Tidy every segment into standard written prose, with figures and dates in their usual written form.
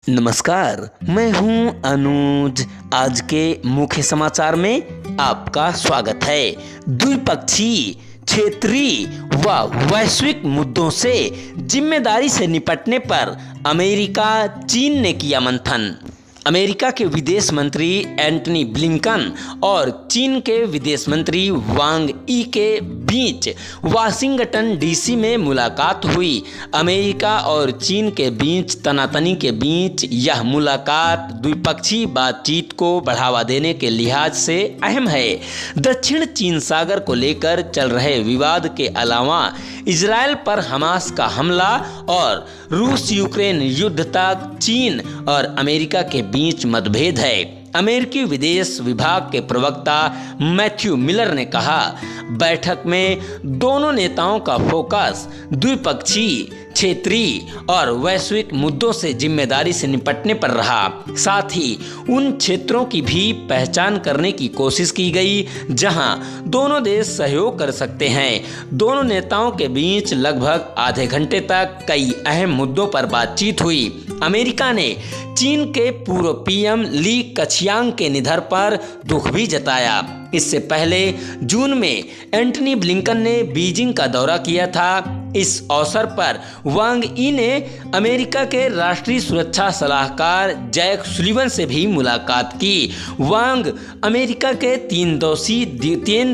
नमस्कार, मैं हूं अनुज। आज के मुख्य समाचार में आपका स्वागत है। द्विपक्षीय, क्षेत्रीय व वैश्विक मुद्दों से जिम्मेदारी से निपटने पर अमेरिका चीन ने किया मंथन। अमेरिका के विदेश मंत्री एंटनी ब्लिंकन और चीन के विदेश मंत्री वांग यी के बीच वाशिंगटन डीसी में मुलाकात हुई। अमेरिका और चीन के बीच तनातनी के बीच यह मुलाकात द्विपक्षीय बातचीत को बढ़ावा देने के लिहाज से अहम है। दक्षिण चीन सागर को लेकर चल रहे विवाद के अलावा इजरायल पर हमास का हमला और रूस यूक्रेन युद्ध तक चीन और अमेरिका के बीच मतभेद है। अमेरिकी विदेश विभाग के प्रवक्ता मैथ्यू मिलर ने कहा, बैठक में दोनों नेताओं का फोकस द्विपक्षीय, क्षेत्रीय और वैश्विक मुद्दों से जिम्मेदारी से निपटने पर रहा। साथ ही उन क्षेत्रों की भी पहचान करने की कोशिश की गई जहां दोनों देश सहयोग कर सकते हैं। दोनों नेताओं के बीच लगभग आधे घंटे तक कई अहम मुद्दों पर बातचीत हुई। अमेरिका ने चीन के पूर्व पीएम ली कचियांग के निधन पर दुख भी जताया। इससे पहले जून में एंटनी ब्लिंकन ने बीजिंग का दौरा किया था। इस अवसर पर वांग यी ने अमेरिका के राष्ट्रीय सुरक्षा सलाहकार जैक सुलिवन से भी मुलाकात की। वांग अमेरिका के तीन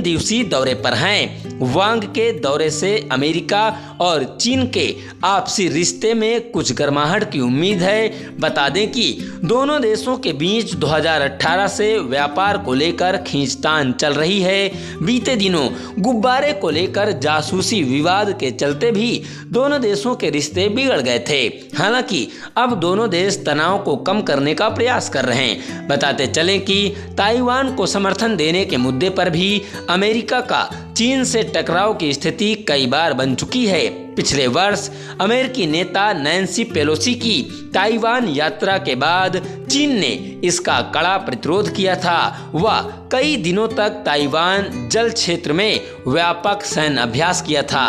दिवसीय दौरे पर हैं। वांग के दौरे से अमेरिका और चीन के आपसी रिश्ते में कुछ गर्माहट की उम्मीद है। बता दें कि दोनों देशों के बीच 2018 से व्यापार को लेकर खींचतान चल रही है। बीते दिनों गुब्बारे को लेकर जासूसी विवाद के चलते भी दोनों देशों के रिश्ते बिगड़ गए थे। हालांकि अब दोनों देश तनाव को कम करने का प्रयास कर रहे हैं। बताते चलें कि ताइवान को समर्थन देने के मुद्दे पर भी अमेरिका का चीन से टकराव की स्थिति कई बार बन चुकी है। पिछले वर्ष अमेरिकी नेता नैन्सी पेलोसी की ताइवान यात्रा के बाद चीन ने इसका कड़ा प्रतिरोध किया था। वह कई दिनों तक ताइवान जल क्षेत्र में व्यापक सैन्य अभ्यास किया था।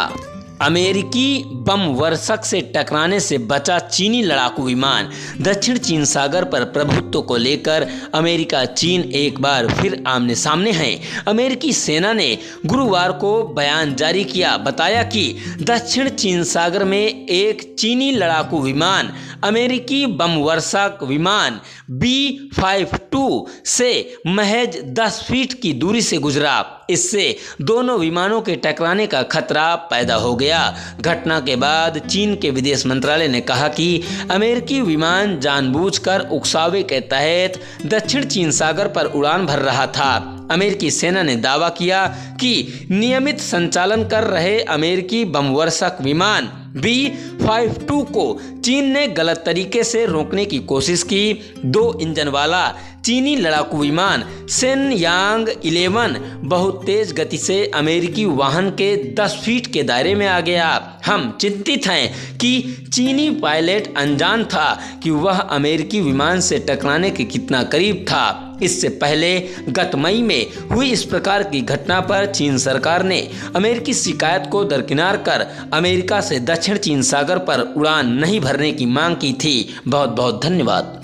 अमेरिकी बम वर्षक से टकराने से बचा चीनी लड़ाकू विमान। दक्षिण चीन सागर पर प्रभुत्व को लेकर अमेरिका चीन एक बार फिर आमने सामने हैं। अमेरिकी सेना ने गुरुवार को बयान जारी किया, बताया कि दक्षिण चीन सागर में एक चीनी लड़ाकू विमान अमेरिकी बम वर्षक विमान B-52 से महज 10 फीट की दूरी से गुजरा। इससे दोनों विमानों के टकराने का खतरा पैदा हो गया। घटना के बाद चीन के विदेश मंत्रालय ने कहा कि अमेरिकी विमान जानबूझकर उकसावे के तहत दक्षिण चीन सागर पर उड़ान भर रहा था। अमेरिकी सेना ने दावा किया कि नियमित संचालन कर रहे अमेरिकी बमवर्षक विमान B-52 को चीन ने गलत तरीके से रोकने की कोशिश की। 2 इंजन वाला चीनी लड़ाकू विमान शेनयांग 11 बहुत तेज गति से अमेरिकी वाहन के 10 फीट के दायरे में आ गया। हम चिंतित हैं कि चीनी पायलट अनजान था कि वह अमेरिकी विमान से टकराने के कितना करीब था। इससे पहले गत मई में हुई इस प्रकार की घटना पर चीन सरकार ने अमेरिकी शिकायत को दरकिनार कर अमेरिका से दक्षिण चीन सागर पर उड़ान नहीं भरने की मांग की थी। बहुत बहुत धन्यवाद।